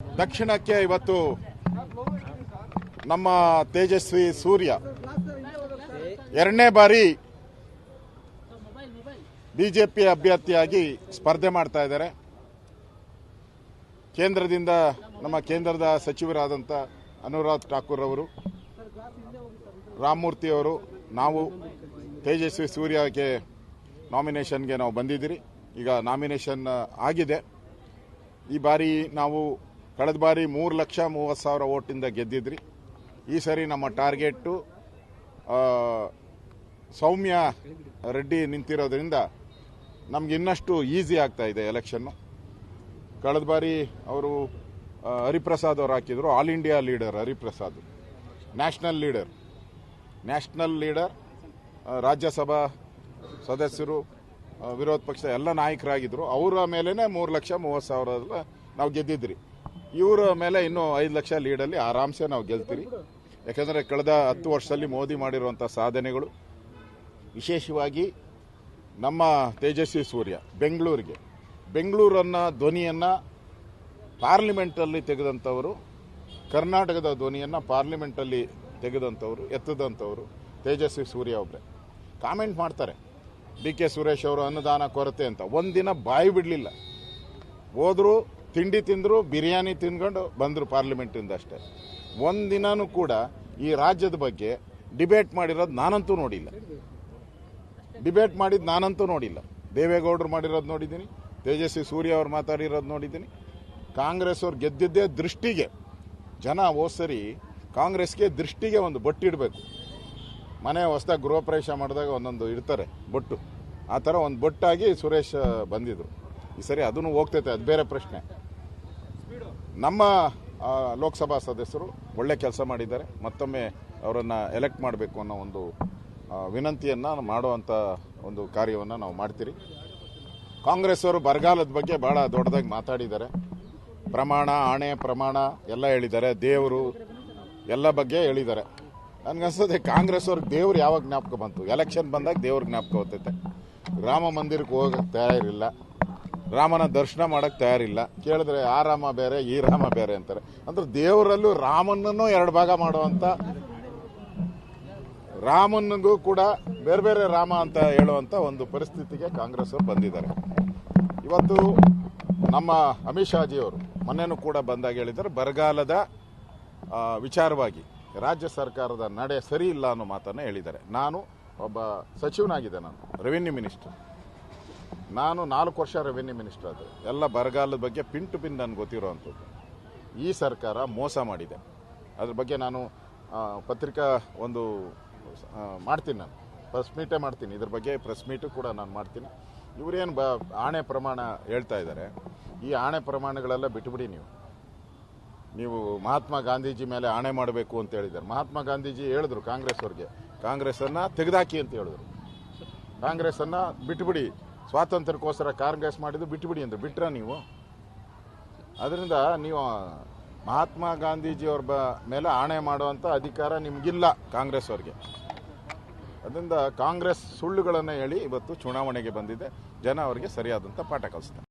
ದಕ್ಷಿಣಕ್ಕೆ ಇವತ್ತು ನಮ್ಮ ತೇಜಸ್ವಿ ಸೂರ್ಯ ಎರಡನೇ ಬಾರಿ ಬಿಜೆಪಿ ಅಭ್ಯರ್ಥಿಯಾಗಿ ಸ್ಪರ್ಧೆ ಮಾಡ್ತಾ ಇದ್ದಾರೆ. ಕೇಂದ್ರದಿಂದ ನಮ್ಮ ಕೇಂದ್ರದ ಸಚಿವರಾದಂಥ ಅನುರಾಗ್ ಠಾಕೂರ್ ಅವರು, ರಾಮಮೂರ್ತಿ ಅವರು, ನಾವು ತೇಜಸ್ವಿ ಸೂರ್ಯಗೆ ನಾಮಿನೇಷನ್ಗೆ ನಾವು ಬಂದಿದ್ದೀರಿ. ಈಗ ನಾಮಿನೇಷನ್ ಆಗಿದೆ. ಈ ಬಾರಿ ನಾವು ಕಳೆದ ಬಾರಿ 3,30,000 ಓಟಿಂದ ಗೆದ್ದಿದ್ರಿ. ಈ ಸರಿ ನಮ್ಮ ಟಾರ್ಗೆಟ್ಟು ಸೌಮ್ಯ ರೆಡ್ಡಿ ನಿಂತಿರೋದ್ರಿಂದ ನಮ್ಗೆ ಇನ್ನಷ್ಟು ಈಸಿ ಆಗ್ತಾ ಇದೆ ಎಲೆಕ್ಷನ್ನು. ಕಳೆದ ಬಾರಿ ಅವರು ಹರಿಪ್ರಸಾದ್ ಅವರು ಹಾಕಿದ್ರು. All India leader Hariprasad, national leader, Rajya Sabha ಸದಸ್ಯರು, ವಿರೋಧ ಪಕ್ಷ ಎಲ್ಲ ನಾಯಕರಾಗಿದ್ದರು. ಅವರ ಮೇಲೇ 3,30,000 ನಾವು ಗೆದ್ದಿದ್ರಿ. ಇವರ ಮೇಲೆ ಇನ್ನೂ 5 ಲಕ್ಷ ಲೀಡಲ್ಲಿ ಆರಾಮ್ಸೆ ನಾವು ಗೆಲ್ತೀರಿ. ಯಾಕಂದರೆ ಕಳೆದ 10 ವರ್ಷದಲ್ಲಿ ಮೋದಿ ಮಾಡಿರುವಂಥ ಸಾಧನೆಗಳು, ವಿಶೇಷವಾಗಿ ನಮ್ಮ ತೇಜಸ್ವಿ ಸೂರ್ಯ ಬೆಂಗಳೂರನ್ನ ಧ್ವನಿಯನ್ನು ಪಾರ್ಲಿಮೆಂಟಲ್ಲಿ ತೆಗೆದಂಥವರು, ಕರ್ನಾಟಕದ ಧ್ವನಿಯನ್ನು ಪಾರ್ಲಿಮೆಂಟಲ್ಲಿ ತೆಗೆದಂಥವರು, ಎತ್ತದಂಥವರು ತೇಜಸ್ವಿ ಸೂರ್ಯ ಒಬ್ಬರೇ. ಕಾಮೆಂಟ್ ಮಾಡ್ತಾರೆ ಡಿ.ಕೆ. ಸುರೇಶ್ ಅವರು ಅನುದಾನ ಕೊರತೆ ಅಂತ. ಒಂದಿನ ಬಾಯಿ ಬಿಡಲಿಲ್ಲ. ಹೋದ್ರು, ತಿಂಡಿ ತಿಂದರು, ಬಿರಿಯಾನಿ ತಿಂದ್ಕೊಂಡು ಬಂದರು ಪಾರ್ಲಿಮೆಂಟಿಂದ ಅಷ್ಟೇ. ಒಂದಿನೂ ಕೂಡ ಈ ರಾಜ್ಯದ ಬಗ್ಗೆ ಡಿಬೇಟ್ ಮಾಡಿರೋದು ನಾನಂತೂ ನೋಡಿಲ್ಲ. ದೇವೇಗೌಡರು ಮಾಡಿರೋದು ನೋಡಿದ್ದೀನಿ, ತೇಜಸ್ವಿ ಸೂರ್ಯ ಅವರು ಮಾತಾಡಿರೋದು ನೋಡಿದ್ದೀನಿ. ಕಾಂಗ್ರೆಸ್ ಅವ್ರು ಗೆದ್ದಿದ್ದೇ ದೃಷ್ಟಿಗೆ. ಜನ ಹೋದ್ಸರಿ ಕಾಂಗ್ರೆಸ್ಗೆ ದೃಷ್ಟಿಗೆ ಒಂದು ಬೊಟ್ಟಿಡಬೇಕು. ಮನೆ ಹೊಸದಾಗಿ ಗೃಹ ಪ್ರವೇಶ ಮಾಡಿದಾಗ ಒಂದೊಂದು ಇಡ್ತಾರೆ ಬೊಟ್ಟು, ಆ ಥರ ಒಂದು ಬೊಟ್ಟಾಗಿ ಸುರೇಶ್ ಬಂದಿದ್ರು. ಈ ಸರಿ ಅದನ್ನು ಹೋಗ್ತೈತೆ, ಅದು ಬೇರೆ ಪ್ರಶ್ನೆ. ನಮ್ಮ ಲೋಕಸಭಾ ಸದಸ್ಯರು ಒಳ್ಳೆ ಕೆಲಸ ಮಾಡಿದ್ದಾರೆ. ಮತ್ತೊಮ್ಮೆ ಅವರನ್ನು ಎಲೆಕ್ಟ್ ಮಾಡಬೇಕು ಅನ್ನೋ ಒಂದು ವಿನಂತಿಯನ್ನು ಮಾಡುವಂಥ ಒಂದು ಕಾರ್ಯವನ್ನು ನಾವು ಮಾಡ್ತೀರಿ. ಕಾಂಗ್ರೆಸ್ ಅವರು ಬರಗಾಲದ ಬಗ್ಗೆ ಭಾಳ ದೊಡ್ಡದಾಗಿ ಮಾತಾಡಿದ್ದಾರೆ. ಆಣೆ ಪ್ರಮಾಣ ಎಲ್ಲ ಹೇಳಿದ್ದಾರೆ. ದೇವರು ಎಲ್ಲ ಬಗ್ಗೆ ಹೇಳಿದ್ದಾರೆ. ನನಗನ್ಸೋದೆ ಕಾಂಗ್ರೆಸ್ ಅವ್ರಿಗೆ ದೇವ್ರು ಯಾವಾಗ ಜ್ಞಾಪಕ ಬಂತು? ಎಲೆಕ್ಷನ್ ಬಂದಾಗ ದೇವ್ರ ಜ್ಞಾಪಕ ಹೋಗ್ತೈತೆ. ರಾಮ ಮಂದಿರಕ್ಕೆ ಹೋಗಕ್ಕೆ ತಯಾರಿಲ್ಲ, ರಾಮನ ದರ್ಶನ ಮಾಡಕ್ಕೆ ತಯಾರಿಲ್ಲ. ಕೇಳಿದ್ರೆ ಆ ರಾಮ ಬೇರೆ, ಈ ರಾಮ ಬೇರೆ ಅಂತಾರೆ. ಅಂದ್ರೆ ದೇವರಲ್ಲೂ ರಾಮನನ್ನು 2 ಭಾಗ ಮಾಡುವಂಥ, ರಾಮನಿಗೂ ಕೂಡ ಬೇರೆ ಬೇರೆ ರಾಮ ಅಂತ ಹೇಳುವಂಥ ಒಂದು ಪರಿಸ್ಥಿತಿಗೆ ಕಾಂಗ್ರೆಸ್ ಅವರು ಬಂದಿದ್ದಾರೆ. ಇವತ್ತು ನಮ್ಮ ಅಮಿತ್ ಶಾಜಿ ಅವರು ಮೊನ್ನೆನೂ ಕೂಡ ಬಂದಾಗ ಹೇಳಿದ್ದಾರೆ, ಬರಗಾಲದ ವಿಚಾರವಾಗಿ ರಾಜ್ಯ ಸರ್ಕಾರದ ನಡೆ ಸರಿ ಇಲ್ಲ ಅನ್ನೋ ಮಾತನ್ನು ಹೇಳಿದ್ದಾರೆ. ನಾನು ಒಬ್ಬ ಸಚಿವನಾಗಿದೆ, ನಾನು ರೆವಿನ್ಯೂ ಮಿನಿಸ್ಟರ್. ನಾನು 4 ವರ್ಷ ರೆವಿನ್ಯೂ ಮಿನಿಸ್ಟರ್ ಆದೆ. ಎಲ್ಲ ಬರಗಾಲದ ಬಗ್ಗೆ ಪಿನ್ ಟು ಪಿನ್ ನನಗೆ ಗೊತ್ತಿರೋವಂಥದ್ದು. ಈ ಸರ್ಕಾರ ಮೋಸ ಮಾಡಿದೆ. ಅದ್ರ ಬಗ್ಗೆ ನಾನು ಪತ್ರಿಕಾ ಒಂದು ಮಾಡ್ತೀನಿ, ನಾನು ಪ್ರೆಸ್ ಮೀಟೇ ಮಾಡ್ತೀನಿ. ಇದ್ರ ಬಗ್ಗೆ ಪ್ರೆಸ್ ಮೀಟು ಕೂಡ ನಾನು ಮಾಡ್ತೀನಿ. ಇವರೇನು ಆಣೆ ಪ್ರಮಾಣ ಹೇಳ್ತಾ ಇದ್ದಾರೆ, ಈ ಆಣೆ ಪ್ರಮಾಣಗಳೆಲ್ಲ ಬಿಟ್ಟುಬಿಡಿ. ನೀವು ಮಹಾತ್ಮ ಗಾಂಧೀಜಿ ಮೇಲೆ ಆಣೆ ಮಾಡಬೇಕು ಅಂತ ಹೇಳಿದ್ದಾರೆ. ಮಹಾತ್ಮ ಗಾಂಧೀಜಿ ಹೇಳಿದ್ರು ಕಾಂಗ್ರೆಸ್ ಅವ್ರಿಗೆ, ಕಾಂಗ್ರೆಸ್ಸನ್ನು ತೆಗೆದಾಕಿ ಅಂತ ಹೇಳಿದ್ರು. ಕಾಂಗ್ರೆಸ್ಸನ್ನು ಬಿಟ್ಟುಬಿಡಿ, ಸ್ವಾತಂತ್ರ್ಯಕ್ಕೋಸ್ಕರ ಕಾಂಗ್ರೆಸ್ ಮಾಡಿದ್ದು ಬಿಟ್ಟುಬಿಡಿ ಅಂತ ಬಿಟ್ರ ನೀವು? ಅದರಿಂದ ನೀವು ಮಹಾತ್ಮ ಗಾಂಧೀಜಿಯವ್ರ ಮೇಲೆ ಆಣೆ ಮಾಡುವಂಥ ಅಧಿಕಾರ ನಿಮಗಿಲ್ಲ ಕಾಂಗ್ರೆಸ್ ಅವ್ರಿಗೆ. ಅದರಿಂದ ಕಾಂಗ್ರೆಸ್ ಸುಳ್ಳುಗಳನ್ನು ಹೇಳಿ ಇವತ್ತು ಚುನಾವಣೆಗೆ ಬಂದಿದೆ. ಜನ ಅವರಿಗೆ ಸರಿಯಾದಂಥ ಪಾಠ ಕಲಿಸ್ತಾರೆ.